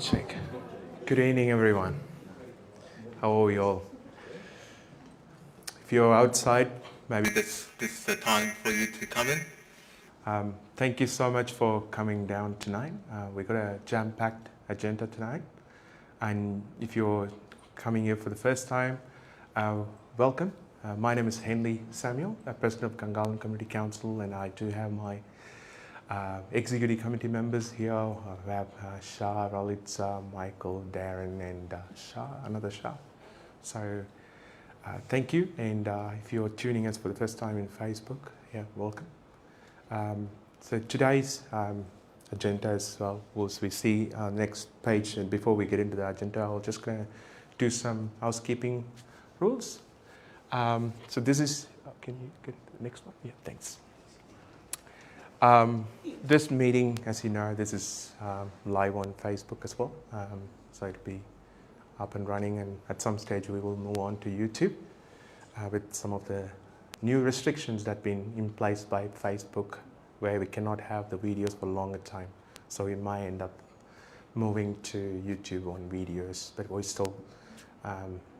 Check. Good evening, everyone. How are you all? If you're outside, maybe this is the time for you to come in. Thank you so much for coming down tonight. We've got a jam-packed agenda tonight. And if you're coming here for the first time, welcome. My name is Henley Samuel, President of Gungahlin Community Council, and I do have my executive committee members here. We have Shah, Ralitza, Michael, Darren, and another Shah. So thank you. And if you're tuning us for the first time in Facebook, yeah, welcome. So today's agenda as well, we see next page. And before we get into the agenda, I'll just going to do some housekeeping rules. So this is, can you get the next one? Yeah, thanks. This meeting, as you know, this is live on Facebook as well. So it'll be up and running, and at some stage we will move on to YouTube with some of the new restrictions that have been in place by Facebook, where we cannot have the videos for a longer time. So we might end up moving to YouTube on videos, but we still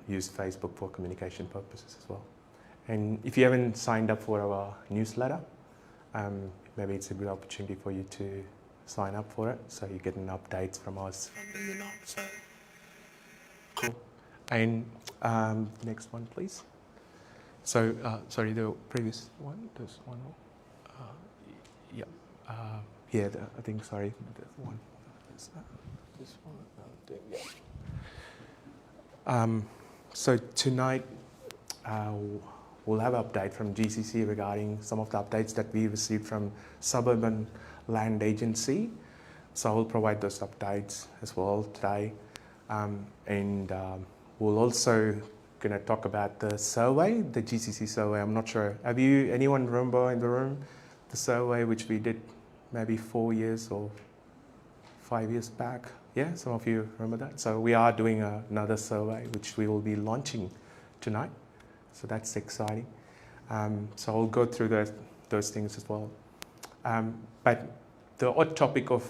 use Facebook for communication purposes as well. And if you haven't signed up for our newsletter, maybe it's a good opportunity for you to sign up for it, so you're getting updates from us. So cool. And next one, please. So sorry, the previous one. There's one more. Yeah. Yeah. I think. Sorry. The one. This one. Yeah. So tonight we'll have an update from GCC regarding some of the updates that we received from Suburban Land Agency. So I will provide those updates as well today. And we'll also going to talk about the survey, the GCC survey. I'm not sure. Have anyone remember in the room the survey which we did maybe 4 years or 5 years back? Yeah, some of you remember that. So we are doing another survey which we will be launching tonight. So that's exciting. So I'll go through those things as well. But the hot topic of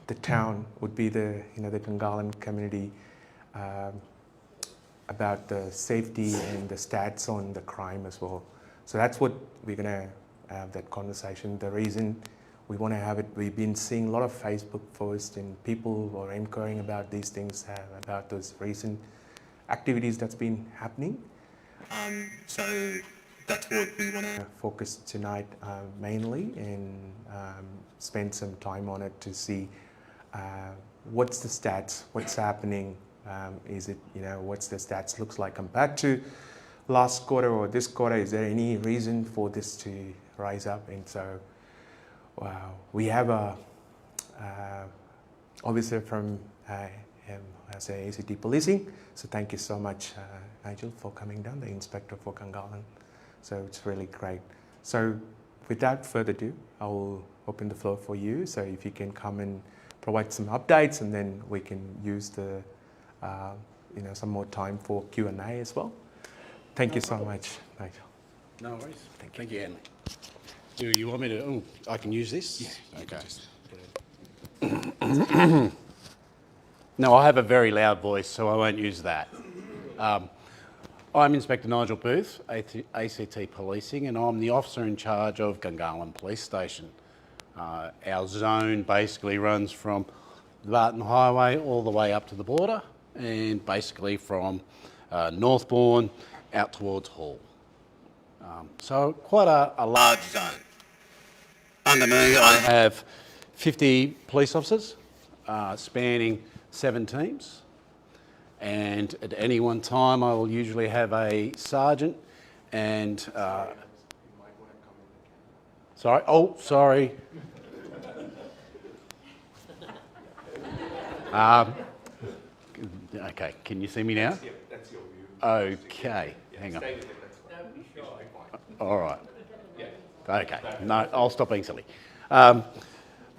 the town would be the Gungahlin community, about the safety and the stats on the crime as well. So that's what we're going to have that conversation. The reason we want to have it, we've been seeing a lot of Facebook posts and people are inquiring about these things, about those recent activities that's been happening. So that's what we want to focus tonight mainly, and spend some time on it to see what's the stats, what's happening, is it, what's the stats looks like compared to last quarter or this quarter. Is there any reason for this to rise up? And so we have a officer from as a ACT policing. So thank you so much, Nigel, for coming down, the inspector for Gungahlin. So it's really great. So without further ado, I will open the floor for you. So if you can come and provide some updates, and then we can use the some more time for Q&A as well. Thank you so much, Nigel. No worries. Thank you, Henley. Do you want me to? Oh, I can use this. Yeah. Okay. No, I have a very loud voice, so I won't use that. I'm Inspector Nigel Booth, ACT Policing, and I'm the officer in charge of Gungahlin Police Station. Our zone basically runs from the Barton Highway all the way up to the border, and basically from Northbourne out towards Hall. So quite a large zone. Under me, I have 50 police officers spanning 7 teams, and at any one time I will usually have a sergeant and sorry. Okay, can you see me now? That's your view. Okay, hang on. All right. Okay, no, I'll stop being silly.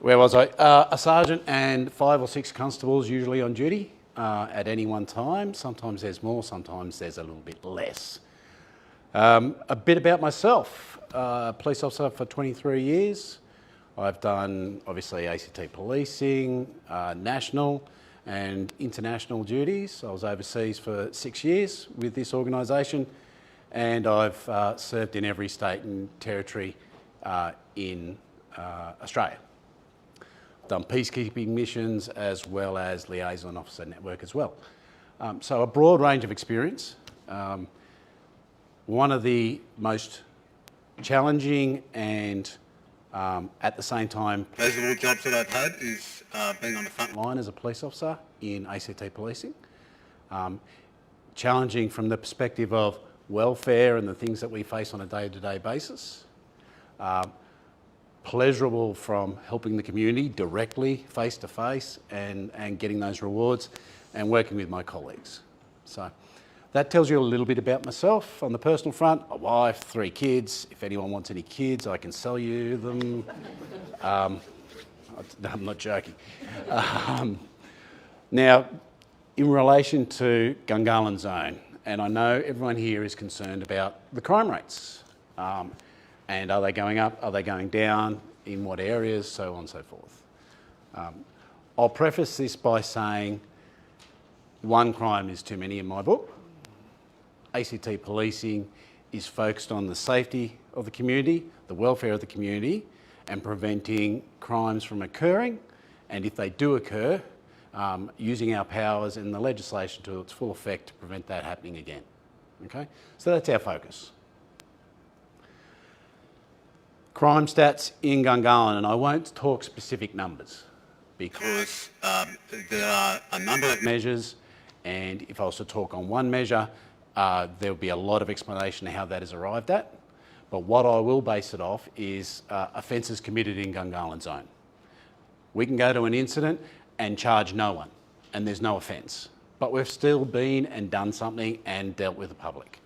Where was I? A sergeant and 5 or 6 constables usually on duty at any one time. Sometimes there's more, sometimes there's a little bit less. A bit about myself. Police officer for 23 years. I've done, obviously, ACT policing, national, and international duties. I was overseas for 6 years with this organisation, and I've served in every state and territory in Australia. Done peacekeeping missions as well as liaison officer network as well. So a broad range of experience. One of the most challenging and at the same time pleasurable jobs that I've had is being on the front line as a police officer in ACT policing. Challenging from the perspective of welfare and the things that we face on a day-to-day basis. Pleasurable from helping the community directly, face-to-face, and getting those rewards, and working with my colleagues. So that tells you a little bit about myself. On the personal front, a wife, 3 kids. If anyone wants any kids, I can sell you them. I'm not joking. Now, in relation to Gungahlin Zone, and I know everyone here is concerned about the crime rates. And are they going up? Are they going down? In what areas? So on and so forth. I'll preface this by saying one crime is too many in my book. ACT policing is focused on the safety of the community, the welfare of the community, and preventing crimes from occurring. And if they do occur, using our powers and the legislation to its full effect to prevent that happening again. Okay? So that's our focus. Crime stats in Gungahlin, and I won't talk specific numbers because there are a number of measures, and if I was to talk on one measure, there'll be a lot of explanation of how that is arrived at. But what I will base it off is offences committed in Gungahlin Zone. We can go to an incident and charge no one, and there's no offence. But we've still been and done something and dealt with the public.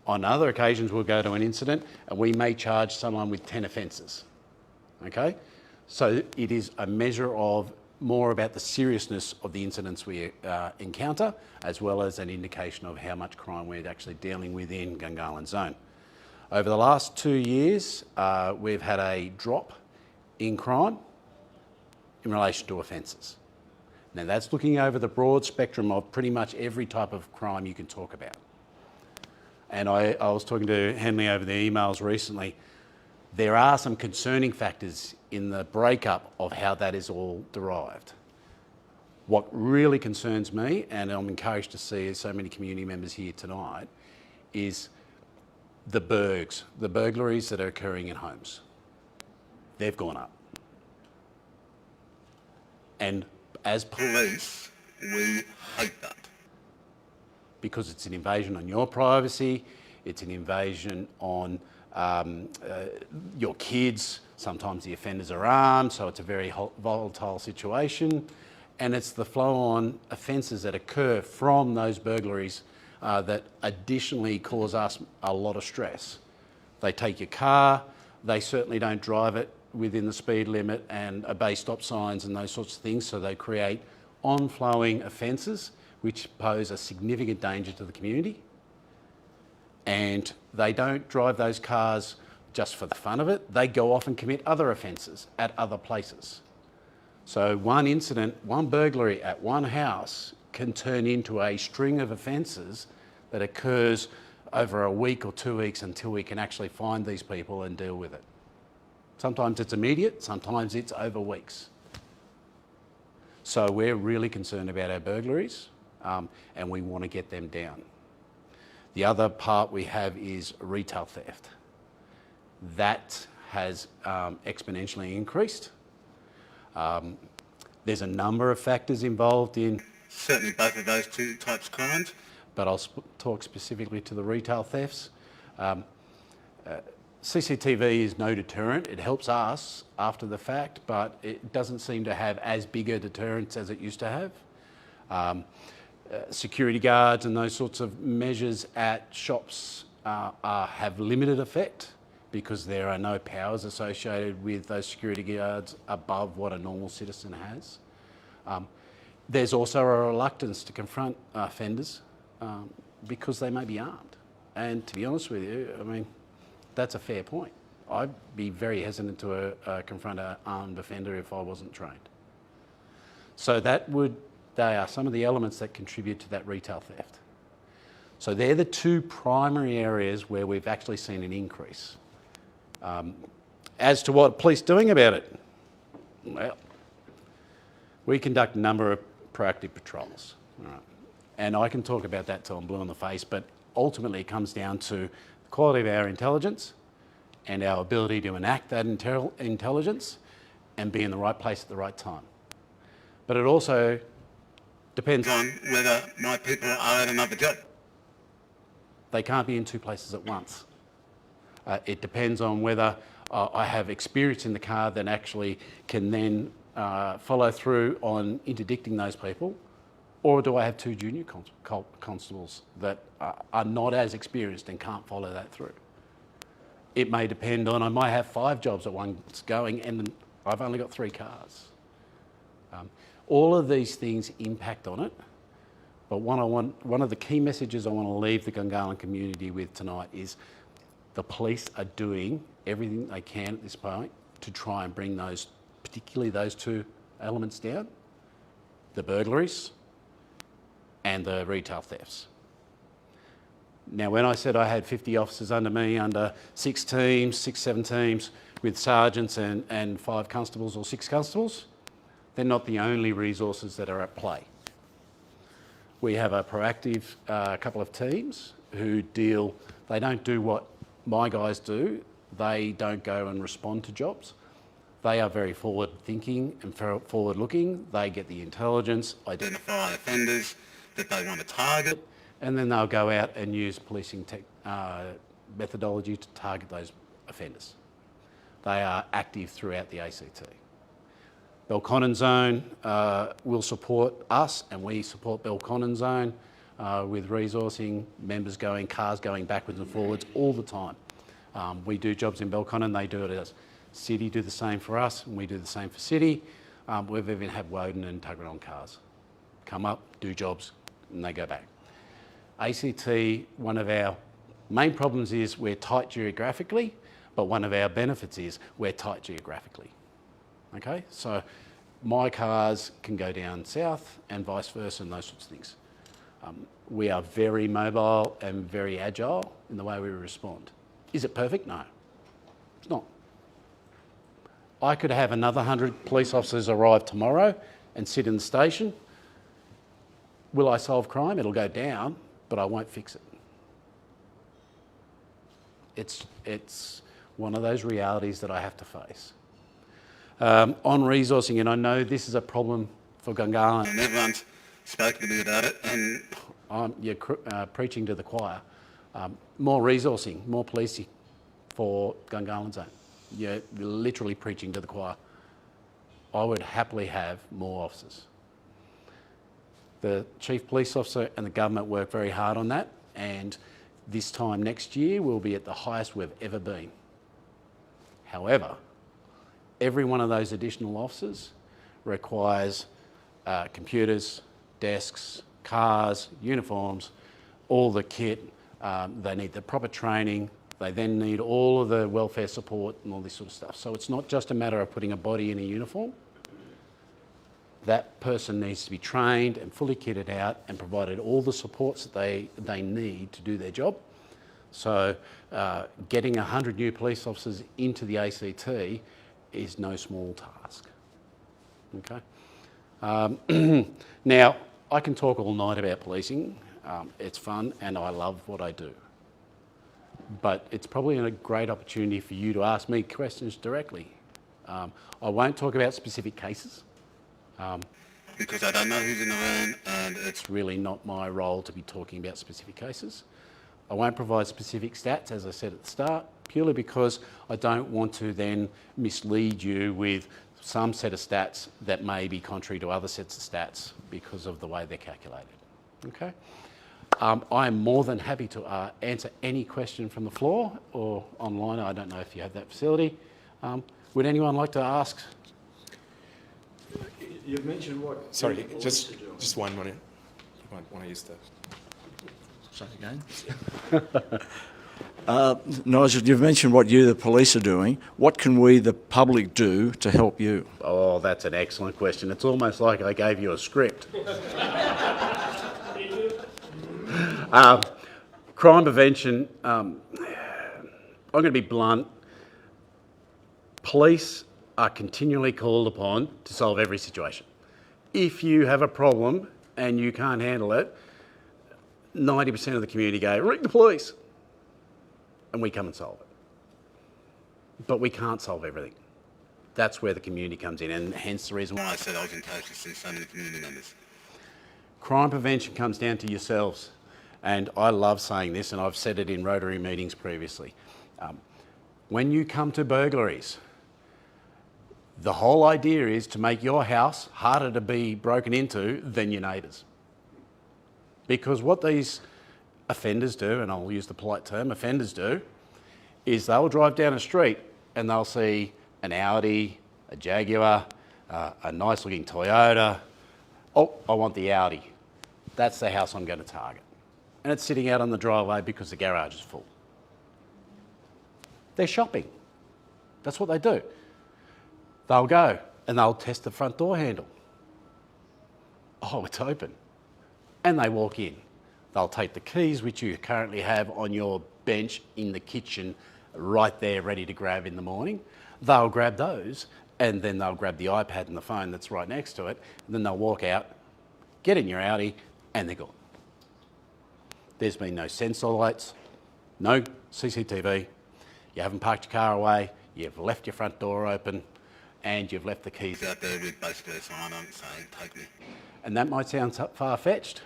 On other occasions, we'll go to an incident and we may charge someone with 10 offences. Okay? So it is a measure of more about the seriousness of the incidents we encounter, as well as an indication of how much crime we're actually dealing with in Gungahlin Zone. Over the last 2 years, we've had a drop in crime in relation to offences. Now that's looking over the broad spectrum of pretty much every type of crime you can talk about. And I was talking to Henley over the emails recently. There are some concerning factors in the breakup of how that is all derived. What really concerns me, and I'm encouraged to see so many community members here tonight, is the burglaries that are occurring in homes. They've gone up. And as police, we hate that. Because it's an invasion on your privacy, it's an invasion on your kids. Sometimes the offenders are armed, so it's a very volatile situation. And it's the flow-on offences that occur from those burglaries that additionally cause us a lot of stress. They take your car, they certainly don't drive it within the speed limit and obey stop signs and those sorts of things, so they create on-flowing offences which pose a significant danger to the community. And they don't drive those cars just for the fun of it. They go off and commit other offences at other places. So one incident, one burglary at one house can turn into a string of offences that occurs over a week or 2 weeks until we can actually find these people and deal with it. Sometimes it's immediate, sometimes it's over weeks. So we're really concerned about our burglaries and we want to get them down. The other part we have is retail theft. That has exponentially increased. There's a number of factors involved in certainly both of those two types of crimes, but I'll talk specifically to the retail thefts. CCTV is no deterrent. It helps us after the fact, but it doesn't seem to have as big a deterrence as it used to have. Security guards and those sorts of measures at shops have limited effect because there are no powers associated with those security guards above what a normal citizen has. There's also a reluctance to confront offenders because they may be armed. And to be honest with you, I mean, that's a fair point. I'd be very hesitant to confront an armed offender if I wasn't trained. So that would they are some of the elements that contribute to that retail theft. So they're the two primary areas where we've actually seen an increase. As to what police are doing about it, well, we conduct a number of proactive patrols. All right. And I can talk about that till I'm blue in the face, but ultimately it comes down to the quality of our intelligence and our ability to enact that intelligence and be in the right place at the right time. But it also depends on whether my people are at another job. They can't be in two places at once. It depends on whether I have experience in the car that actually can then follow through on interdicting those people, or do I have two junior constables that are not as experienced and can't follow that through? It may depend on, I might have 5 jobs at once going and I've only got 3 cars. All of these things impact on it, but one of the key messages I want to leave the Gungahlin community with tonight is the police are doing everything they can at this point to try and bring those, particularly those 2 elements down, the burglaries and the retail thefts. Now, when I said I had 50 officers under me, under 6 teams, 7 teams, with sergeants and 5 constables or 6 constables, they're not the only resources that are at play. We have a proactive couple of teams who deal, they don't do what my guys do. They don't go and respond to jobs. They are very forward thinking and forward looking. They get the intelligence, identify offenders that they want to target, and then they'll go out and use policing methodology to target those offenders. They are active throughout the ACT. Belconnen Zone will support us, and we support Belconnen Zone with resourcing, members going, cars going backwards and forwards all the time. We do jobs in Belconnen, they do it as City do the same for us, and we do the same for City. We've even had Woden and Tuggeranong cars come up, do jobs, and they go back. ACT, one of our main problems is we're tight geographically, but one of our benefits is we're tight geographically. Okay, so my cars can go down south and vice versa and those sorts of things. We are very mobile and very agile in the way we respond. Is it perfect? No, it's not. I could have another 100 police officers arrive tomorrow and sit in the station. Will I solve crime? It'll go down, but I won't fix it. It's one of those realities that I have to face. On resourcing, and I know this is a problem for Gungahlin, and everyone's spoken to me about it, and you're preaching to the choir. More resourcing, more policing for Gungahlin Zone. You're literally preaching to the choir. I would happily have more officers. The Chief Police Officer and the government work very hard on that, and this time next year we'll be at the highest we've ever been. However, every one of those additional officers requires computers, desks, cars, uniforms, all the kit. They need the proper training. They then need all of the welfare support and all this sort of stuff. So it's not just a matter of putting a body in a uniform. That person needs to be trained and fully kitted out and provided all the supports that they need to do their job. So getting 100 new police officers into the ACT is no small task. Okay. Now, I can talk all night about policing. It's fun and I love what I do. But it's probably a great opportunity for you to ask me questions directly. I won't talk about specific cases because I don't know who's in the room and it's really not my role to be talking about specific cases. I won't provide specific stats, as I said at the start, purely because I don't want to then mislead you with some set of stats that may be contrary to other sets of stats because of the way they're calculated. Okay? I am more than happy to answer any question from the floor or online. I don't know if you have that facility. Would anyone like to ask? You've mentioned what... Sorry, just 1 minute. Want to use the... Say again? Nigel, you've mentioned what you, the police, are doing. What can we, the public, do to help you? Oh, that's an excellent question. It's almost like I gave you a script. Crime prevention, I'm going to be blunt. Police are continually called upon to solve every situation. If you have a problem and you can't handle it, 90% of the community go, ring the police, and we come and solve it. But we can't solve everything. That's where the community comes in, and hence the reason why I said I was in touch with so many community members. Crime prevention comes down to yourselves, and I love saying this, and I've said it in Rotary meetings previously. When you come to burglaries, the whole idea is to make your house harder to be broken into than your neighbours. Because what these offenders do, and I'll use the polite term, offenders do, is they'll drive down a street and they'll see an Audi, a Jaguar, a nice looking Toyota. Oh, I want the Audi. That's the house I'm going to target. And it's sitting out on the driveway because the garage is full. They're shopping. That's what they do. They'll go and they'll test the front door handle. Oh, it's open. And they walk in. They'll take the keys, which you currently have on your bench in the kitchen, right there, ready to grab in the morning. They'll grab those, and then they'll grab the iPad and the phone that's right next to it, and then they'll walk out, get in your Audi, and they're gone. There's been no sensor lights, no CCTV, you haven't parked your car away, you've left your front door open, and you've left the keys out there with basically a sign on saying, take me. And that might sound far-fetched,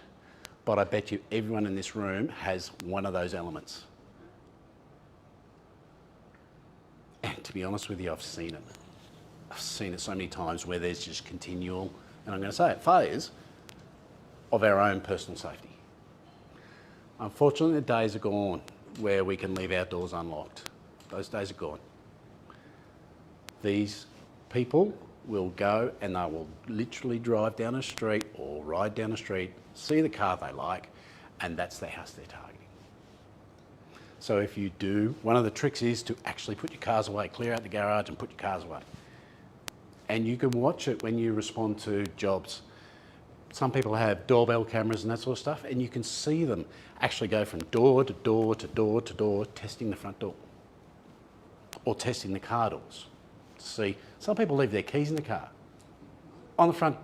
but I bet you everyone in this room has one of those elements. And to be honest with you, I've seen it. I've seen it so many times where there's just continual, and I'm going to say it, failures of our own personal safety. Unfortunately, the days are gone where we can leave our doors unlocked. Those days are gone. These people will go and they will literally drive down a street or ride down a street, see the car they like, and that's the house they're targeting. So if you do, one of the tricks is to actually put your cars away, clear out the garage and put your cars away. And you can watch it when you respond to jobs. Some people have doorbell cameras and that sort of stuff, and you can see them actually go from door to door to door to door, testing the front door or testing the car doors. See, some people leave their keys in the car on the front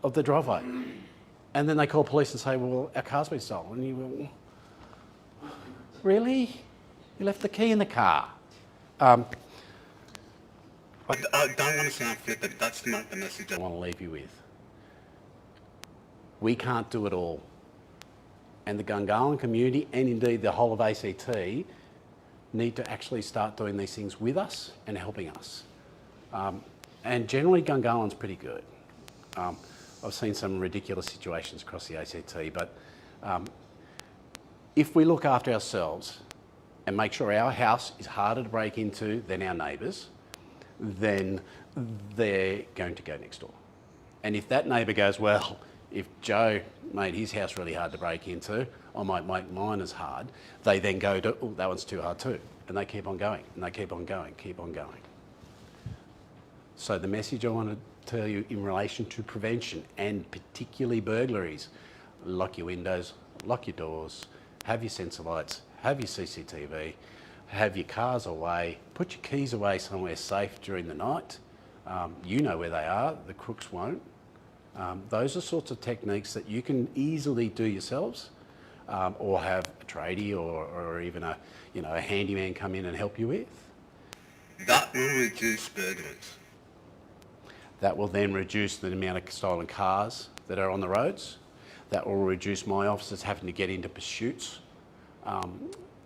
of the driveway, and then they call police and say, well, our car's been stolen. And you go, really? You left the key in the car? I don't want to sound flippant, that's not the message I want to leave you with. We can't do it all. And the Gungahlin community, and indeed the whole of ACT, need to actually start doing these things with us and helping us. And generally Gungahlin's pretty good. I've seen some ridiculous situations across the ACT, but if we look after ourselves and make sure our house is harder to break into than our neighbours, then they're going to go next door. And if that neighbour goes, well, if Joe made his house really hard to break into, I might make mine as hard, they then go to, oh, that one's too hard too. And they keep on going, and they keep on going, keep on going. So the message I want to tell you in relation to prevention, and particularly burglaries, lock your windows, lock your doors, have your sensor lights, have your CCTV, have your cars away, put your keys away somewhere safe during the night. You know where they are, the crooks won't. Those are sorts of techniques that you can easily do yourselves, or have a tradie or even a handyman come in and help you with. That will reduce burglaries. That will then reduce the amount of stolen cars that are on the roads. That will reduce my officers having to get into pursuits.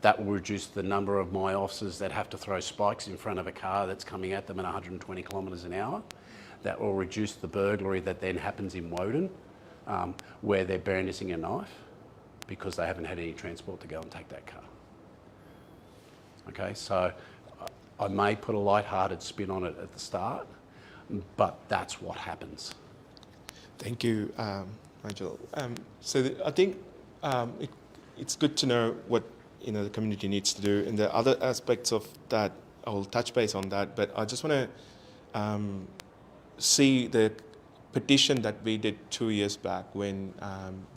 That will reduce the number of my officers that have to throw spikes in front of a car that's coming at them at 120 kilometres an hour. That will reduce the burglary that then happens in Woden, where they're brandishing a knife because they haven't had any transport to go and take that car. Okay, so I may put a light-hearted spin on it at the start, but that's what happens. Thank you, Nigel. I think it's good to know what the community needs to do. And the other aspects of that, I will touch base on that. But I just want to see the petition that we did 2 years back when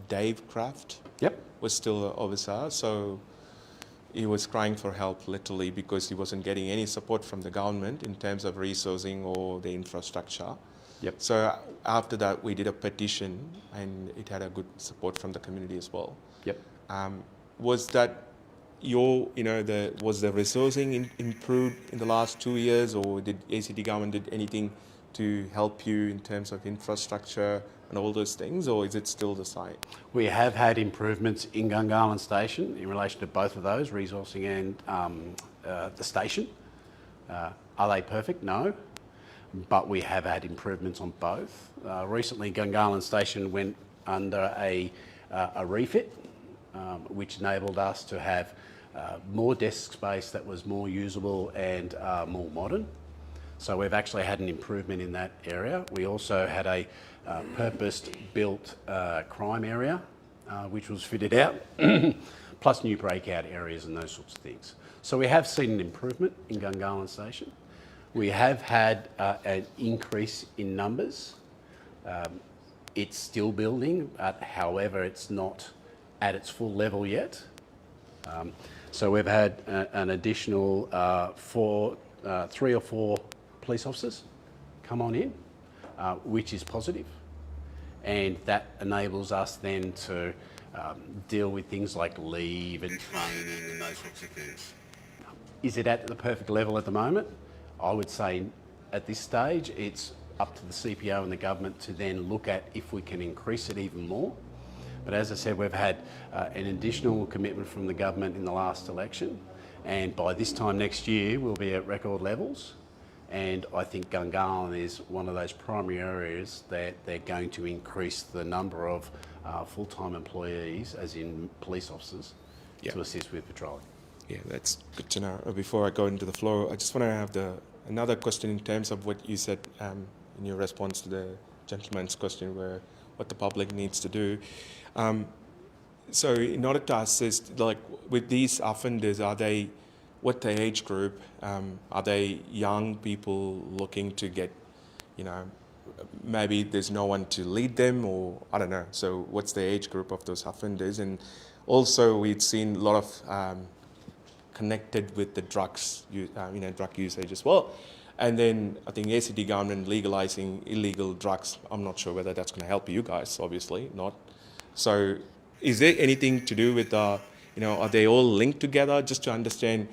Dave Kraft was still an officer. So he was crying for help literally because he wasn't getting any support from the government in terms of resourcing or the infrastructure. So after that, we did a petition, and it had a good support from the community as well. Was that was the resourcing improved in the last 2 years, or did ACT government did anything to help you in terms of infrastructure and all those things, or is it still the same? We have had improvements in Gungahlin Station in relation to both of those, resourcing and the station. Are they perfect? No. But we have had improvements on both. Recently, Gungahlin Station went under a refit, which enabled us to have more desk space that was more usable and more modern. So we've actually had an improvement in that area. We also had a purpose-built crime area, which was fitted out, plus new breakout areas and those sorts of things. So we have seen an improvement in Gungahlin Station. We have had an increase in numbers. It's still building, however, it's not at its full level yet. So we've had an additional 3 or 4 police officers come on in, which is positive. And that enables us then to deal with things like leave and training and those sorts of things. Is it at the perfect level at the moment? I would say at this stage, it's up to the CPO and the government to then look at if we can increase it even more. But as I said, we've had an additional commitment from the government in the last election, and by this time next year, we'll be at record levels. And I think Gungahlin is one of those primary areas that they're going to increase the number of full-time employees, as in police officers, to assist with patrolling. Yeah, that's good to know. Before I go into the floor, I just want to have another question in terms of what you said in your response to the gentleman's question, where what the public needs to do. So in order to assist, like with these offenders, what the age group? Are they young people looking to get, maybe there's no one to lead them, or I don't know. So what's the age group of those offenders? And also we've seen a lot of connected with the drugs, drug usage as well. And then I think ACT government legalising illegal drugs, I'm not sure whether that's going to help you guys, obviously not. So is there anything to do with, are they all linked together, just to understand,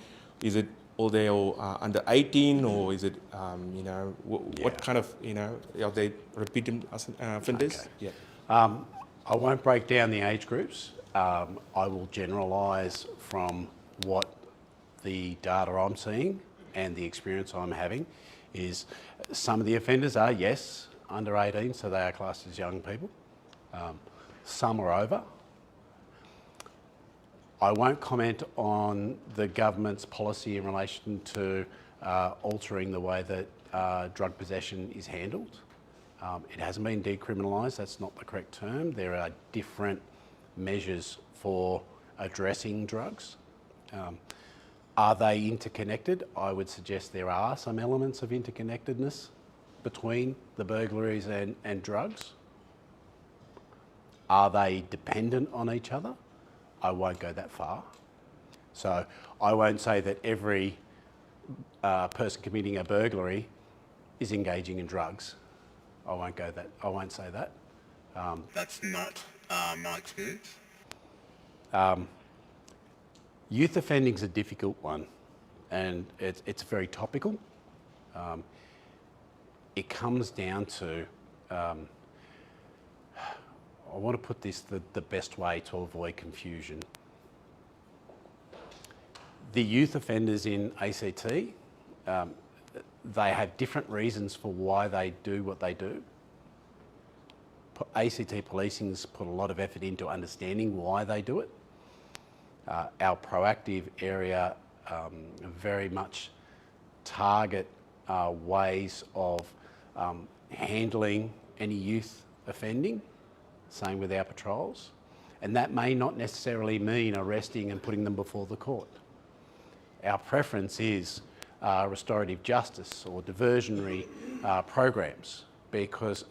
are they all under 18, or is it, what kind of, are they repeating offenders? Okay. I won't break down the age groups. I will generalise from what the data I'm seeing and the experience I'm having is some of the offenders are, yes, under 18, so they are classed as young people. Some are over. I won't comment on the government's policy in relation to altering the way that drug possession is handled. It hasn't been decriminalised, that's not the correct term. There are different measures for addressing drugs. Are they interconnected? I would suggest there are some elements of interconnectedness between the burglaries and drugs. Are they dependent on each other? I won't go that far. So I won't say that every person committing a burglary is engaging in drugs. I won't say that. That's not my experience. Youth offending is a difficult one, and it's very topical. It comes down to, I want to put this the best way to avoid confusion. The youth offenders in ACT, they have different reasons for why they do what they do. ACT policing's put a lot of effort into understanding why they do it. Our proactive area very much target ways of handling any youth offending, same with our patrols. And that may not necessarily mean arresting and putting them before the court. Our preference is restorative justice or diversionary programs, because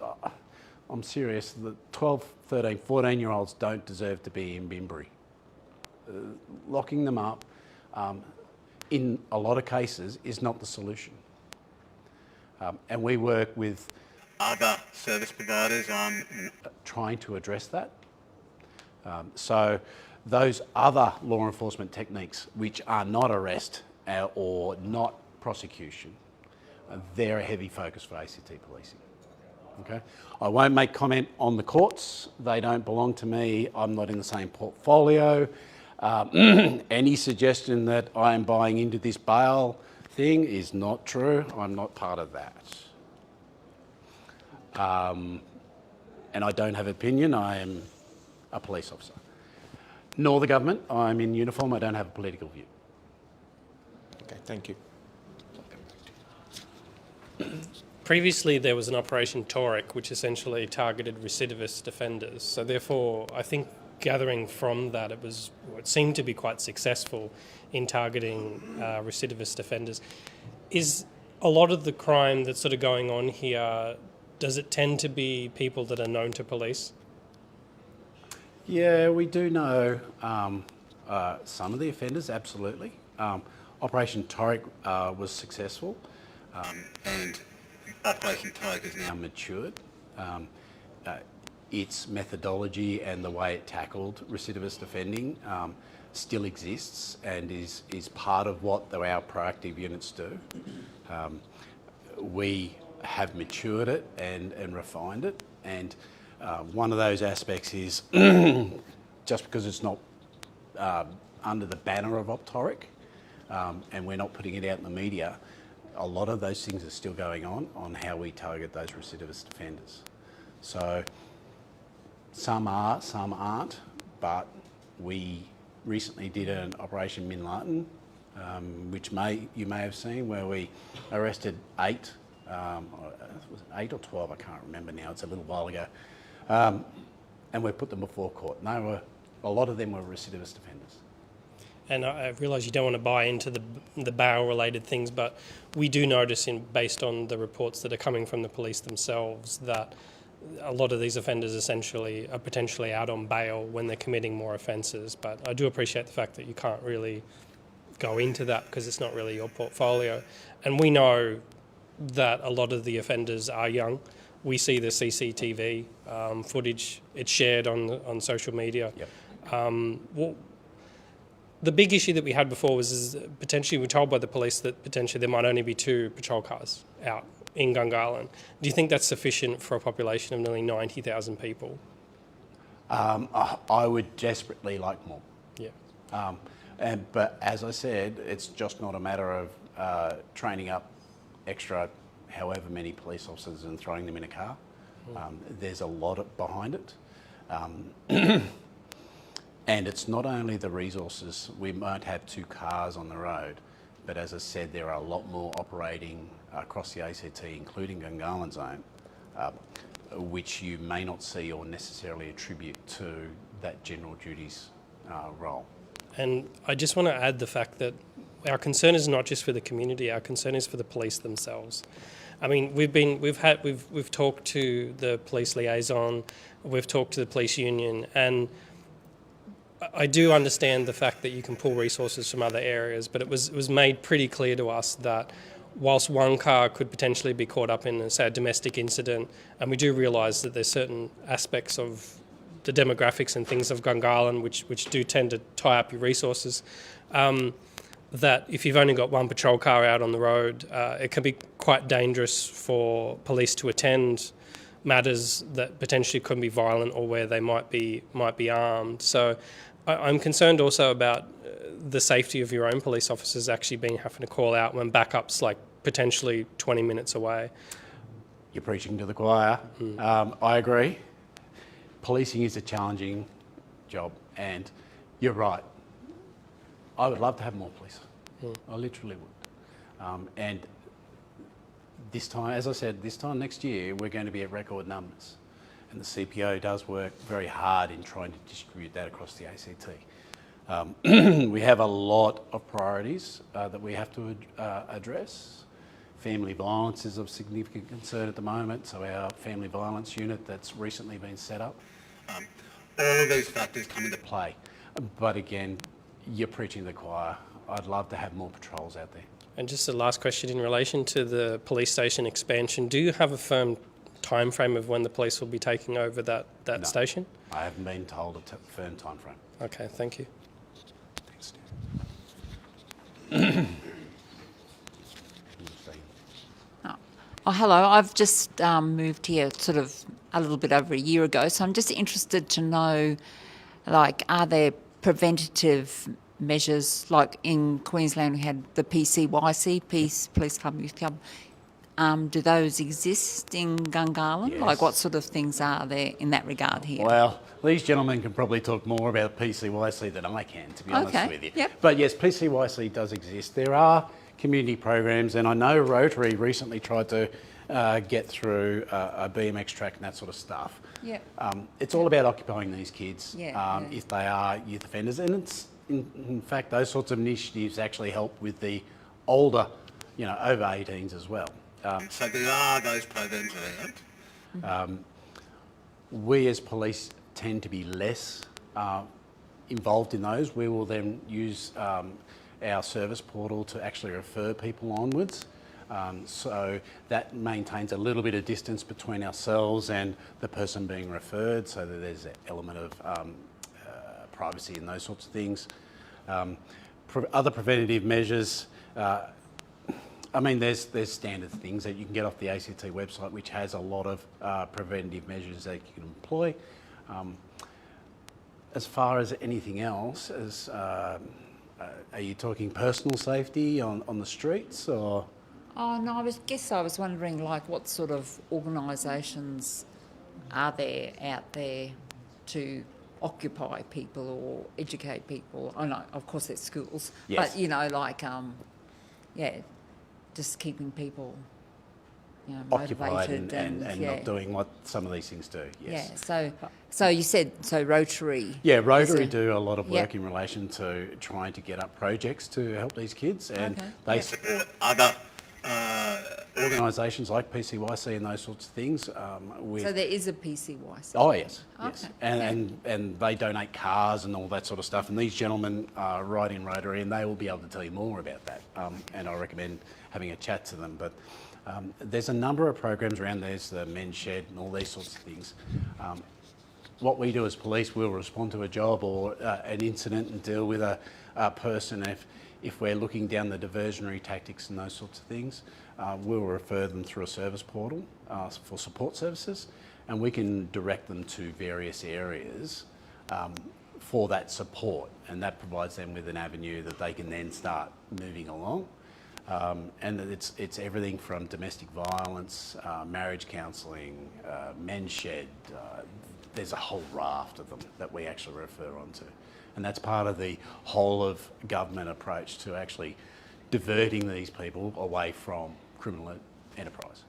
I'm serious, the 12, 13, 14-year-olds don't deserve to be in Bimberi. Locking them up, in a lot of cases, is not the solution. And we work with other service providers on trying to address that. So those other law enforcement techniques, which are not arrest or not prosecution, they're a heavy focus for ACT policing. Okay? I won't make comment on the courts. They don't belong to me. I'm not in the same portfolio. Any suggestion that I am buying into this bail thing is not true. I'm not part of that. And I don't have opinion. I am a police officer. Nor the government. I'm in uniform. I don't have a political view. Okay, thank you. Previously, there was an Operation Toric, which essentially targeted recidivist offenders. So therefore, I think gathering from that, it seemed to be quite successful in targeting recidivist offenders. Is a lot of the crime that's sort of going on here, does it tend to be people that are known to police? Yeah, we do know some of the offenders, absolutely. Operation Toric was successful, and Operation Toric is now matured. Its methodology and the way it tackled recidivist offending still exists and is part of what our proactive units do. We have matured it and refined it, and one of those aspects is just because it's not under the banner of Optoric and we're not putting it out in the media, a lot of those things are still going on how we target those recidivist offenders. So some are, some aren't, but we recently did an Operation Min Latin, which you may have seen, where we arrested 8, was it 8 or 12, I can't remember now, it's a little while ago, and we put them before court. And a lot of them were recidivist offenders. And I realise you don't want to buy into the bail-related things, but we do notice, based on the reports that are coming from the police themselves, that a lot of these offenders essentially are potentially out on bail when they're committing more offences. But I do appreciate the fact that you can't really go into that because it's not really your portfolio. And we know that a lot of the offenders are young. We see the CCTV footage. It's shared on social media. Yep. The big issue that we had before was potentially we're told by the police that potentially there might only be 2 patrol cars out in Gungahlin. Do you think that's sufficient for a population of nearly 90,000 people? I would desperately like more. Yeah. But as I said, it's just not a matter of training up extra however many police officers and throwing them in a car. There's a lot behind it. And it's not only the resources. We might have 2 cars on the road, but as I said, there are a lot more operating across the ACT, including Gungahlin Zone, which you may not see or necessarily attribute to that general duties role. And I just want to add the fact that our concern is not just for the community, our concern is for the police themselves. I mean, we've talked to the police liaison, we've talked to the police union, and I do understand the fact that you can pull resources from other areas, but it was made pretty clear to us that whilst one car could potentially be caught up in, say, a domestic incident, and we do realise that there's certain aspects of the demographics and things of Gungahlin which do tend to tie up your resources, that if you've only got one patrol car out on the road, it can be quite dangerous for police to attend matters that potentially could be violent or where they might be armed. So I'm concerned also about the safety of your own police officers actually having to call out when backup's like potentially 20 minutes away. You're preaching to the choir. I agree. Policing is a challenging job, and you're right. I would love to have more police. I literally would. And this time, as I said, this time next year, we're going to be at record numbers. and the CPO does work very hard in trying to distribute that across the ACT. We have a lot of priorities that we have to address. Family violence is of significant concern at the moment, so our family violence unit that's recently been set up. All of these factors come into play. But again, you're preaching to the choir. I'd love to have more patrols out there. And just the last question in relation to the police station expansion, do you have a firm time frame of when the police will be taking over that No, station? I haven't been told a firm time frame. Okay, thank you. Thanks, Oh, hello. I've just moved here sort of a little bit over a year ago, so I'm just interested to know, like, are there preventative measures, like in Queensland we had the PCYC, Police Club, Youth Club. Do those exist in Gungahlin? Yes. Like, what sort of things are there in that regard here? Well, these gentlemen can probably talk more about PCYC than I can, to be honest Okay, with you. yep. But yes, PCYC does exist. There are community programs, and I know Rotary recently tried to get through a BMX track and that sort of stuff. Yep. It's all about occupying these kids Yeah. if they are youth offenders, and it's in fact those sorts of initiatives actually help with the older, over 18s as well. So there are those programs around. We as police tend to be less involved in those. We will then use our service portal to actually refer people onwards. So that maintains a little bit of distance between ourselves and the person being referred, so that there's an element of privacy and those sorts of things. Other preventative measures, there's standard things that you can get off the ACT website, which has a lot of preventative measures that you can employ. As far as anything else, are you talking personal safety on the streets, or? Oh, no, I was wondering, like, what sort of organisations are there out there to occupy people or educate people? I know, of course, there's schools, Yes. but, just keeping people, Occupied motivated and not doing what some of these things do, yes. Yeah, so you said, Rotary. Yeah, Rotary is do a lot of work Yep. in relation to trying to get up projects to help these kids, and Okay. they Yep. support Other organisations like PCYC and those sorts of things. With So there is a PCYC. Oh yes, Okay. yes, and they donate cars and all that sort of stuff. And these gentlemen are right in Rotary, and they will be able to tell you more about that. And I recommend having a chat to them. But there's a number of programs around. There's the men's shed and all these sorts of things. What we do as police, we'll respond to a job or an incident and deal with a person. If we're looking down the diversionary tactics and those sorts of things, we'll refer them through a service portal for support services, and we can direct them to various areas for that support, and that provides them with an avenue that they can then start moving along. And it's everything from domestic violence, marriage counselling, men's shed. There's a whole raft of them that we actually refer on to. And that's part of the whole of government approach to actually diverting these people away from criminal enterprise.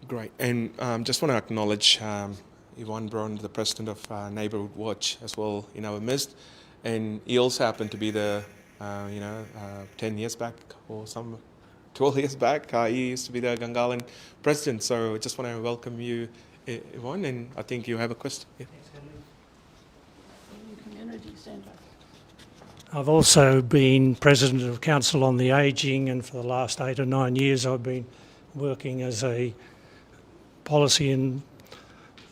Great, and just want to acknowledge Yvonne Braun, the president of Neighbourhood Watch, as well in our midst, and he also happened to be the 10 years back or 12 years back, he used to be the Gungahlin president. So just want to welcome you, Yvonne, and I think you have a question. Yeah. I've also been President of Council on the Ageing, and for the last 8 or 9 years I've been working as a policy and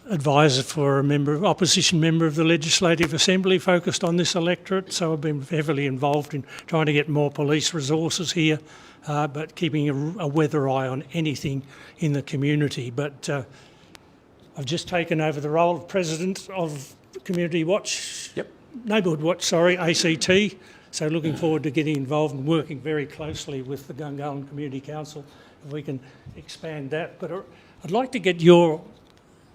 advisor for opposition member of the Legislative Assembly focused on this electorate. So I've been heavily involved in trying to get more police resources here, but keeping a weather eye on anything in the community. But I've just taken over the role of President of Community Watch. Yep. Neighbourhood Watch, sorry, ACT. So looking forward to getting involved and working very closely with the Gungahlin Community Council if we can expand that. But I'd like to get your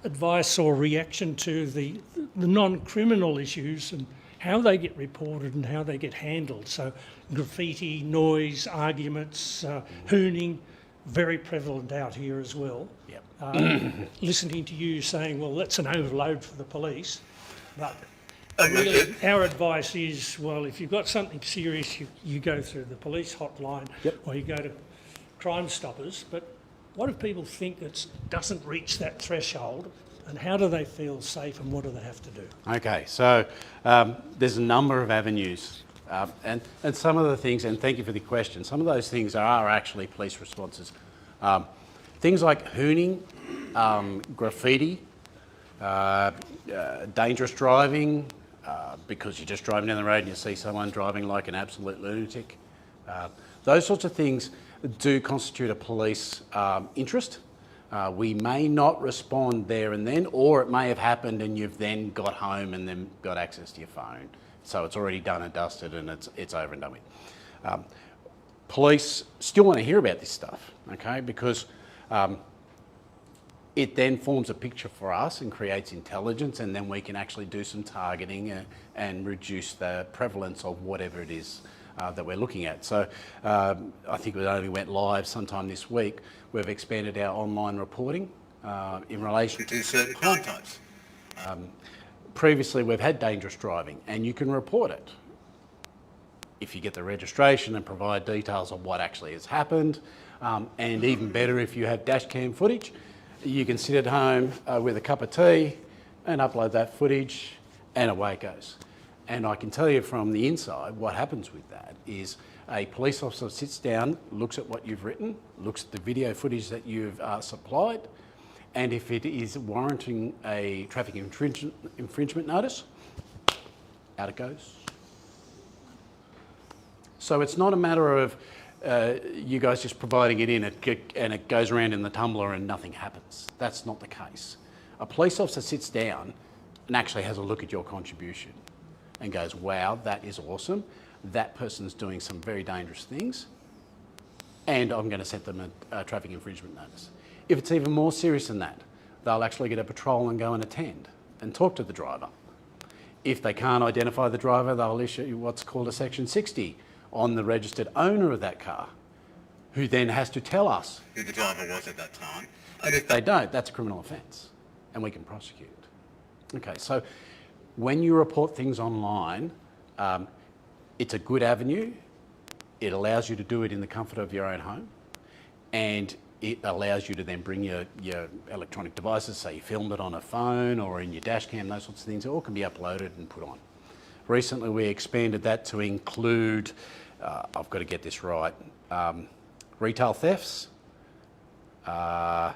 advice or reaction to the non-criminal issues and how they get reported and how they get handled. So graffiti, noise, arguments, hooning, very prevalent out here as well. Yeah. listening to you saying, well, that's an overload for the police, but really our advice is, well, if you've got something serious, you go through the police hotline or you go to Crime Stoppers. But what if people think it doesn't reach that threshold, and how do they feel safe and what do they have to do? Okay, so there's a number of avenues. And some of the things, and thank you for the question, some of those things are actually police responses. Things like hooning, graffiti, dangerous driving, because you're just driving down the road and you see someone driving like an absolute lunatic. Those sorts of things do constitute a police interest. We may not respond there and then, or it may have happened and you've then got home and then got access to your phone. So it's already done and dusted and it's over and done with. Police still want to hear about this stuff, okay, because it then forms a picture for us and creates intelligence, and then we can actually do some targeting and reduce the prevalence of whatever it is that we're looking at. So I think it only went live sometime this week. We've expanded our online reporting in relation To certain crime types. Previously, we've had dangerous driving, and you can report it if you get the registration and provide details of what actually has happened. And even better, if you have dash cam footage, you can sit at home with a cup of tea and upload that footage, and away it goes. And I can tell you from the inside, what happens with that is a police officer sits down, looks at what you've written, looks at the video footage that you've supplied, and if it is warranting a traffic infringement notice, out it goes. So it's not a matter of you guys just providing it in and it goes around in the tumbler and nothing happens. That's not the case. A police officer sits down and actually has a look at your contribution and goes, wow, that is awesome. That person's doing some very dangerous things, and I'm going to set them a traffic infringement notice. If it's even more serious than that, they'll actually get a patrol and go and attend and talk to the driver. If they can't identify the driver, they'll issue what's called a Section 60 on the registered owner of that car, who then has to tell us Who the driver was at that time. And if they don't, that's a criminal offence and we can prosecute. Okay, so when you report things online, it's a good avenue. It allows you to do it in the comfort of your own home, and it allows you to then bring your electronic devices, say you filmed it on a phone or in your dash cam, those sorts of things, it all can be uploaded and put on. Recently we expanded that to include, I've got to get this right, retail thefts, it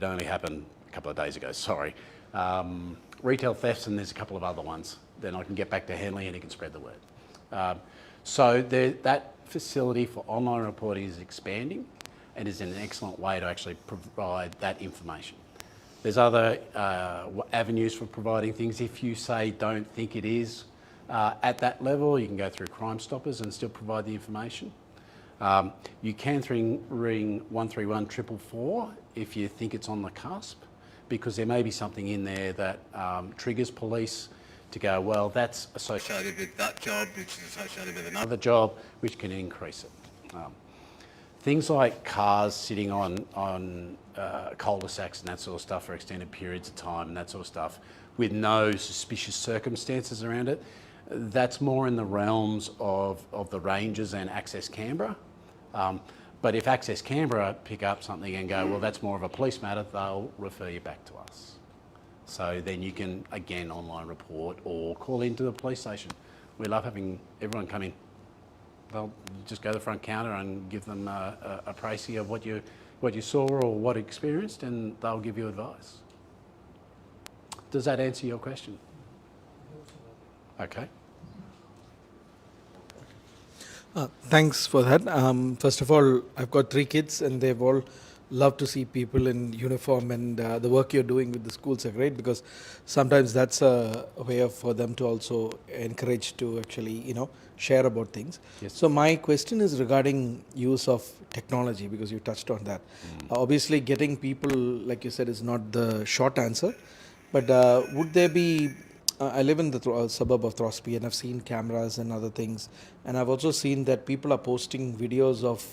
only happened a couple of days ago, sorry. Retail thefts, and there's a couple of other ones. Then I can get back to Henley and he can spread the word. So that facility for online reporting is expanding and is an excellent way to actually provide that information. There's other avenues for providing things. If you say don't think it is at that level, you can go through Crime Stoppers and still provide the information. You can ring 131 444 if you think it's on the cusp, because there may be something in there that triggers police to go, well, that's associated with that job, which is associated with another job, which can increase it. Things like cars sitting on cul-de-sacs and that sort of stuff for extended periods of time and that sort of stuff with no suspicious circumstances around it, that's more in the realms of the Rangers and Access Canberra. But if Access Canberra pick up something and go, well, that's more of a police matter, they'll refer you back to us. So then you can, again, online report or call into the police station. We love having everyone come in. They'll just go to the front counter and give them a précis of what you saw or what you experienced, and they'll give you advice. Does that answer your question? Okay. Thanks for that. First of all, I've got 3 kids and they've all loved to see people in uniform, and the work you're doing with the schools are great, because sometimes that's a way for them to also encourage to actually, share about things. Yes. So my question is regarding use of technology, because you touched on that. Obviously, getting people, like you said, is not the short answer, but would there be I live in the suburb of Throsby, and I've seen cameras and other things, and I've also seen that people are posting videos of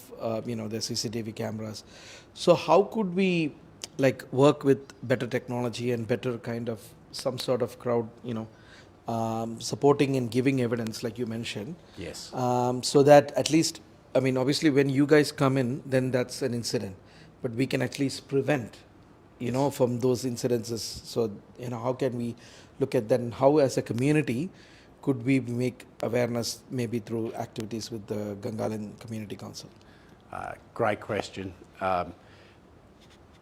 their CCTV cameras. So how could we like work with better technology and better kind of some sort of crowd, supporting and giving evidence, like you mentioned? Yes. So that at least, I mean, obviously, when you guys come in, then that's an incident, but we can at least prevent, from those incidences. So, how can we look at that, and how as a community could we make awareness maybe through activities with the Gungahlin Community Council? Great question.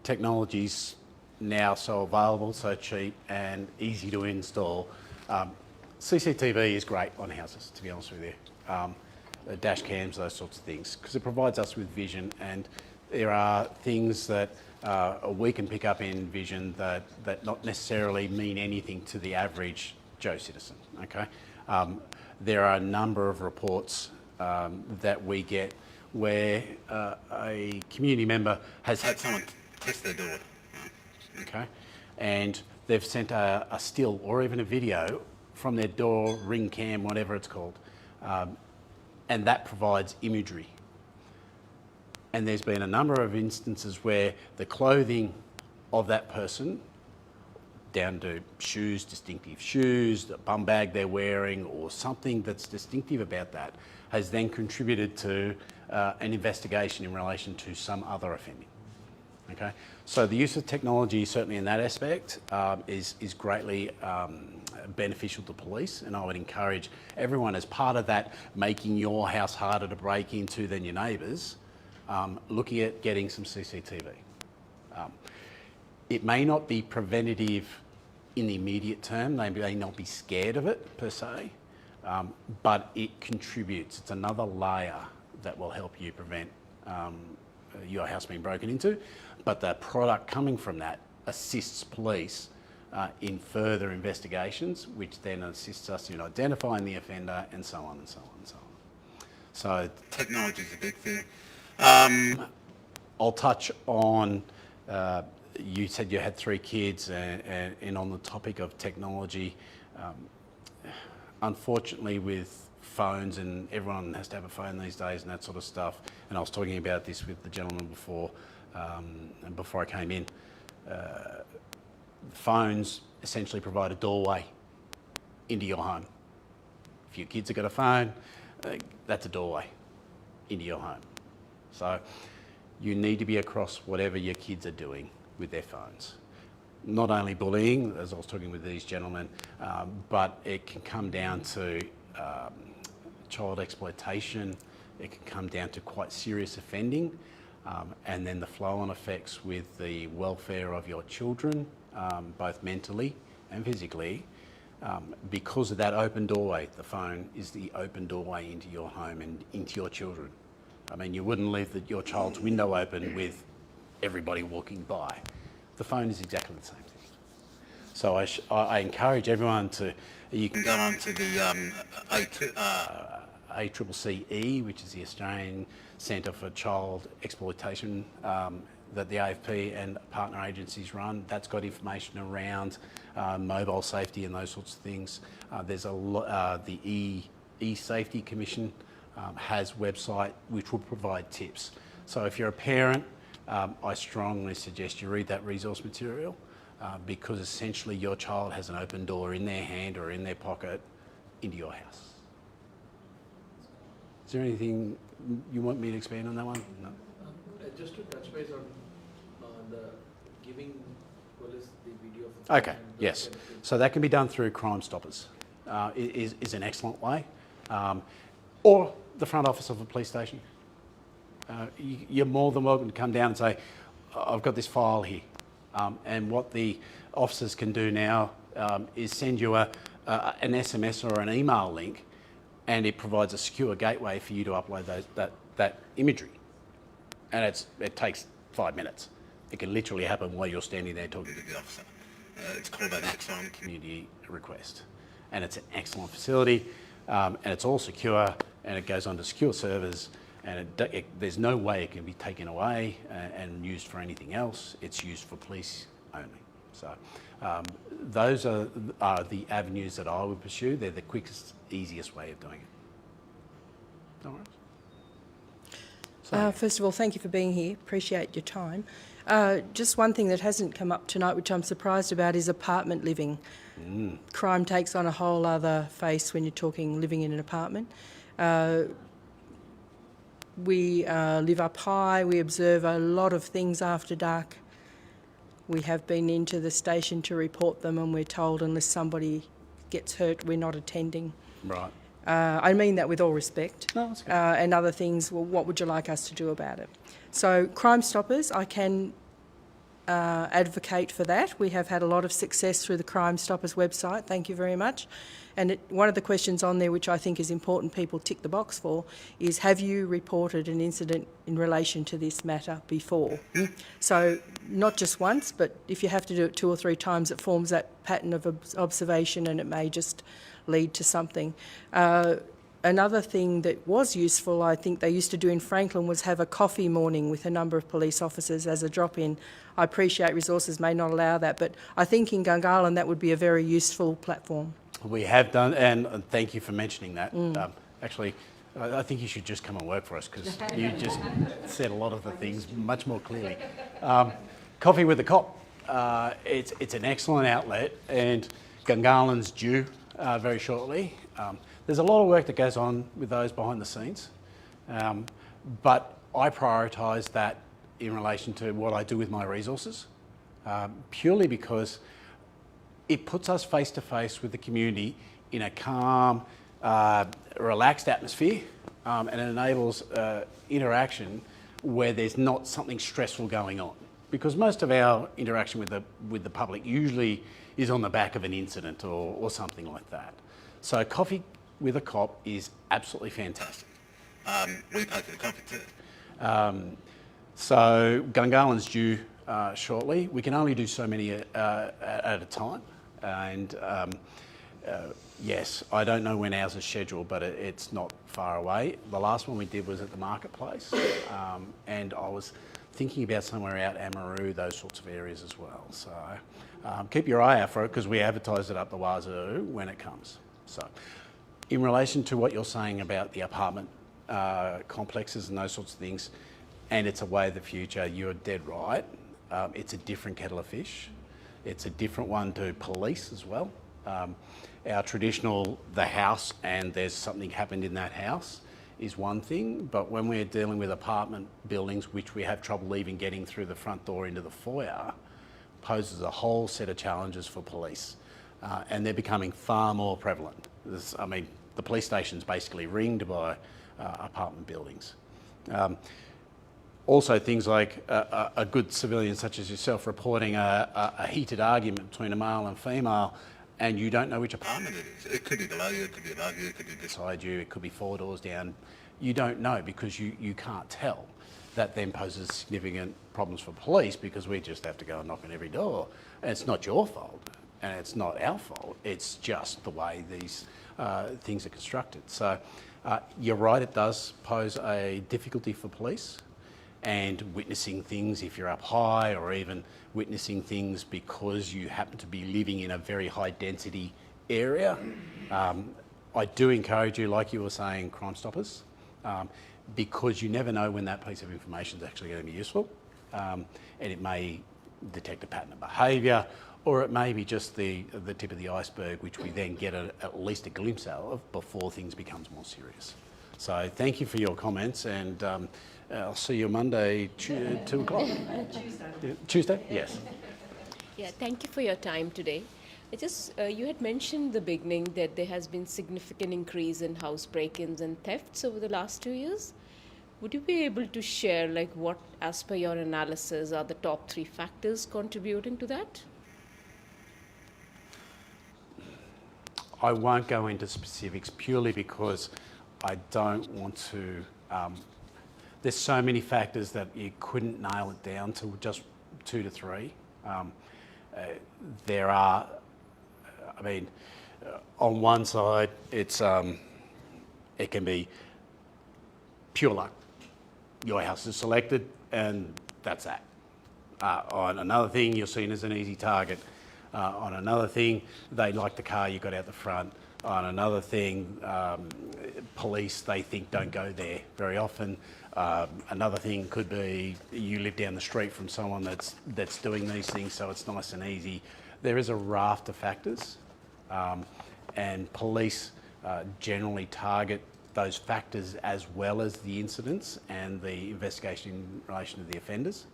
Technology's now so available, so cheap and easy to install. CCTV is great on houses, to be honest with you. Dash cams, those sorts of things, because it provides us with vision, and there are things that we can pick up in vision that not necessarily mean anything to the average Joe citizen, okay? There are a number of reports that we get where a community member has had someone Test their door. okay, and they've sent a still or even a video from their door, ring cam, whatever it's called, and that provides imagery. And there's been a number of instances where the clothing of that person, down to shoes, distinctive shoes, the bum bag they're wearing, or something that's distinctive about that, has then contributed to an investigation in relation to some other offending. Okay, so the use of technology, certainly in that aspect, is greatly beneficial to police, and I would encourage everyone, as part of that, making your house harder to break into than your neighbours, looking at getting some CCTV. It may not be preventative in the immediate term, they may not be scared of it per se, but it contributes. It's another layer that will help you prevent your house being broken into, but the product coming from that assists police in further investigations, which then assists us in identifying the offender, and so on and so on and so on. So Technology is a big thing. I'll touch on, you said you had 3 kids, and on the topic of technology, unfortunately with phones, and everyone has to have a phone these days and that sort of stuff, and I was talking about this with the gentleman before I came in, phones essentially provide a doorway into your home. If your kids have got a phone, that's a doorway into your home. So you need to be across whatever your kids are doing with their phones. Not only bullying, as I was talking with these gentlemen, but it can come down to child exploitation, it can come down to quite serious offending, and then the flow-on effects with the welfare of your children, both mentally and physically, because of that open doorway. The phone is the open doorway into your home and into your children. I mean, you wouldn't leave your child's window open with everybody walking by. The phone is exactly the same thing. So I encourage everyone to, you can Go on to the ACCCE, which is the Australian Centre for Child Exploitation, that the AFP and partner agencies run. That's got information around mobile safety and those sorts of things. There's the E-Safety Commission has website which will provide tips. So if you're a parent, I strongly suggest you read that resource material, because essentially your child has an open door in their hand or in their pocket into your house. Is there anything you want me to expand on that one? No. Just to touch base on the giving police the video. Okay, yes. So that can be done through Crime Stoppers. Is an excellent way. Or the front office of a police station. You're more than welcome to come down and say, I've got this file here. And what the officers can do now is send you an SMS or an email link, and it provides a secure gateway for you to upload that imagery. And it takes 5 minutes. It can literally happen while you're standing there talking to the officer. It's called an excellent community request. And it's an excellent facility, and it's all secure, and it goes onto secure servers, and there's no way it can be taken away and used for anything else. It's used for police only. So those are the avenues that I would pursue. They're the quickest, easiest way of doing it. All right. So, First of all, thank you for being here. Appreciate your time. Just one thing that hasn't come up tonight, which I'm surprised about, is apartment living. Crime takes on a whole other face when you're talking living in an apartment. We live up high. We observe a lot of things after dark. We have been into the station to report them, and we're told unless somebody gets hurt, we're not attending. right. I mean that with all respect. No, that's good. And other things, well, what would you like us to do about it? So Crime Stoppers, I can advocate for that. We have had a lot of success through the Crime Stoppers website. Thank you very much. And one of the questions on there, which I think is important people tick the box for, is have you reported an incident in relation to this matter before? So not just once, but if you have to do it 2 or 3 times, it forms that pattern of observation, and it may just lead to something. Another thing that was useful, I think they used to do in Franklin, was have a coffee morning with a number of police officers as a drop-in. I appreciate resources may not allow that, but I think in Gungahlin that would be a very useful platform. We have done, and thank you for mentioning that. Actually, I think you should just come and work for us, because you just said a lot of the things much more clearly. Coffee with the Cop. It's an excellent outlet, and Gungahlin's due very shortly. There's a lot of work that goes on with those behind the scenes, but I prioritise that in relation to what I do with my resources, purely because it puts us face to face with the community in a calm, relaxed atmosphere, and it enables interaction where there's not something stressful going on. Because most of our interaction with the public usually is on the back of an incident or something like that. So Coffee with a Cop is absolutely fantastic. We pay for the coffee too. So Gungahlin's due shortly. We can only do so many at a time. And yes, I don't know when ours is scheduled, but it's not far away. The last one we did was at the marketplace, and I was thinking about somewhere out Amaroo, those sorts of areas as well. So keep your eye out for it, because we advertise it up the wazoo when it comes. So in relation to what you're saying about the apartment complexes and those sorts of things, and it's a way of the future, you're dead right. It's a different kettle of fish. It's a different one to police as well. Our traditional, the house and there's something happened in that house is one thing, but when we're dealing with apartment buildings, which we have trouble even getting through the front door into the foyer, poses a whole set of challenges for police. And they're becoming far more prevalent. The police station's basically ringed by apartment buildings. Also, things like a good civilian such as yourself reporting a heated argument between a male and female, and you don't know which apartment it is. It could be below you, it could be above you, it could be beside you, it could be 4 doors down. You don't know, because you can't tell. That then poses significant problems for police, because we just have to go and knock on every door. And it's not your fault, and it's not our fault. It's just the way these things are constructed. So you're right, it does pose a difficulty for police. And witnessing things if you're up high, or even witnessing things because you happen to be living in a very high density area. I do encourage you, like you were saying, Crime Stoppers, because you never know when that piece of information is actually going to be useful. And it may detect a pattern of behaviour, or it may be just the tip of the iceberg, which we then get at least a glimpse of before things becomes more serious. So thank you for your comments, and I'll see you Monday, 2 o'clock. Tuesday. Tuesday? Yes. Yeah, thank you for your time today. You had mentioned at the beginning that there has been significant increase in house break-ins and thefts over the last 2 years. Would you be able to share, what, as per your analysis, are the top 3 factors contributing to that? I won't go into specifics purely because I don't want to. There's so many factors that you couldn't nail it down to just 2 to 3. There are, on one side, it can be pure luck. Your house is selected, and that's that. On another thing, you're seen as an easy target. On another thing, they like the car you got out the front. On another thing, police, they think, don't go there very often. Another thing could be you live down the street from someone that's doing these things, so it's nice and easy. There is a raft of factors, and police generally target those factors as well as the incidents and the investigation in relation to the offenders.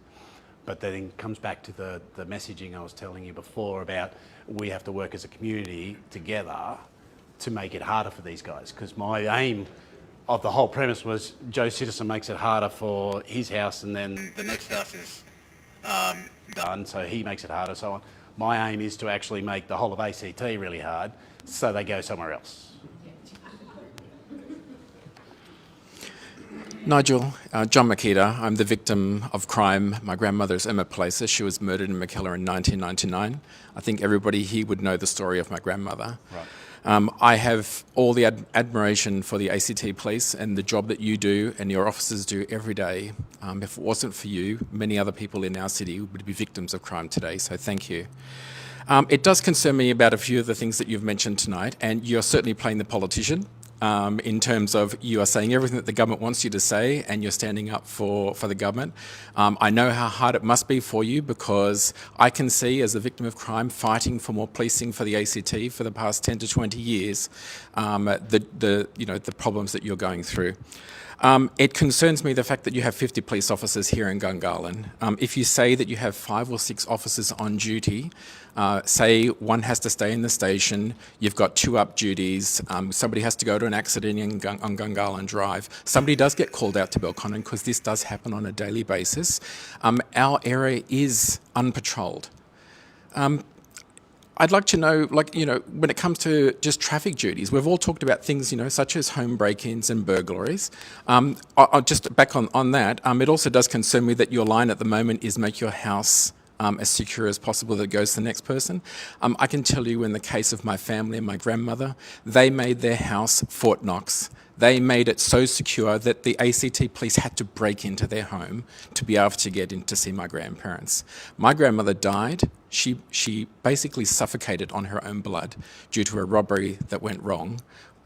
But then it comes back to the messaging I was telling you before about we have to work as a community together to make it harder for these guys. Because my aim of the whole premise was Joe Citizen makes it harder for his house and then The next house is done, so he makes it harder, so on. My aim is to actually make the whole of ACT really hard so they go somewhere else. Nigel, John Makita. I'm the victim of crime. My grandmother's Emma Placer. She was murdered in Mackellar in 1999. I think everybody here would know the story of my grandmother. Right. I have all the admiration for the ACT Police and the job that you do and your officers do every day. If it wasn't for you, many other people in our city would be victims of crime today, so thank you. It does concern me about a few of the things that you've mentioned tonight, and you're certainly playing the politician. In terms of you are saying everything that the government wants you to say and you're standing up for the government. I know how hard it must be for you because I can see as a victim of crime fighting for more policing for the ACT for the past 10 to 20 years, the problems that you're going through. It concerns me the fact that you have 50 police officers here in Gungahlin. If you say that you have 5 or 6 officers on duty, say one has to stay in the station, you've got 2 up duties, somebody has to go to an accident on Gungahlin Drive, somebody does get called out to Belconnen because this does happen on a daily basis. Our area is unpatrolled. I'd like to know, when it comes to just traffic duties, we've all talked about things, such as home break-ins and burglaries. I'll just back on that, it also does concern me that your line at the moment is make your house as secure as possible that it goes to the next person. I can tell you in the case of my family and my grandmother, they made their house Fort Knox. They made it so secure that the ACT Police had to break into their home to be able to get in to see my grandparents. My grandmother died. She basically suffocated on her own blood due to a robbery that went wrong,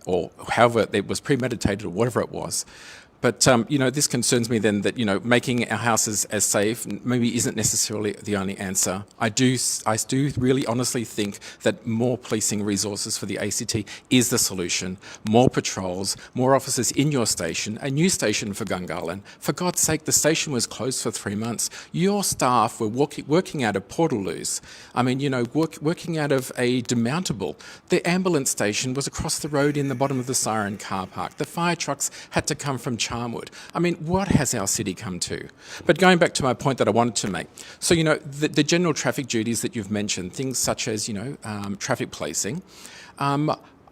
or however it was premeditated or whatever it was. But, this concerns me then that, making our houses as safe maybe isn't necessarily the only answer. I do really honestly think that more policing resources for the ACT is the solution. More patrols, more officers in your station, a new station for Gungahlin. For God's sake, the station was closed for 3 months. Your staff were working out of Portaloos. Working out of a demountable. The ambulance station was across the road in the bottom of the Siren car park. The fire trucks had to come from Charnwood. What has our city come to? But going back to my point that I wanted to make, so the general traffic duties that you've mentioned, things such as traffic policing.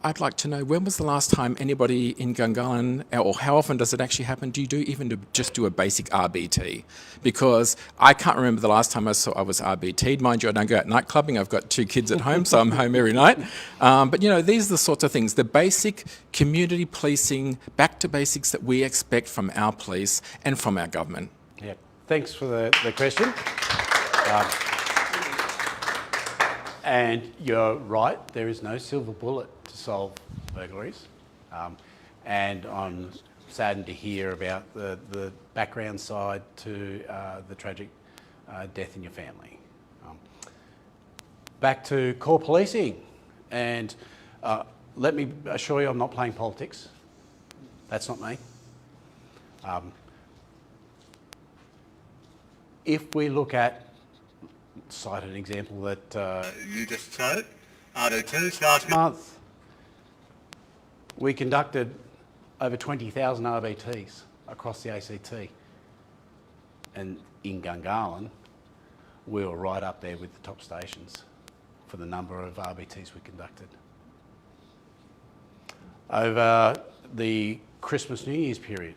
I'd like to know, when was the last time anybody in Gungahlin, or how often does it actually happen? Do you just do a basic RBT? Because I can't remember the last time I was RBT'd. Mind you, I don't go out night clubbing. I've got 2 kids at home, so I'm home every night. But these are the sorts of things, the basic community policing, back to basics that we expect from our police and from our government. Yeah, thanks for the question. And you're right, there is no silver bullet to solve burglaries. And I'm saddened to hear about the background side to the tragic death in your family. Back to core policing. And let me assure you I'm not playing politics. That's not me. If we look at, cite an example that you just cited, RDTs last month, we conducted over 20,000 RBTs across the ACT. And in Gungahlin, we were right up there with the top stations for the number of RBTs we conducted. Over the Christmas New Year's period,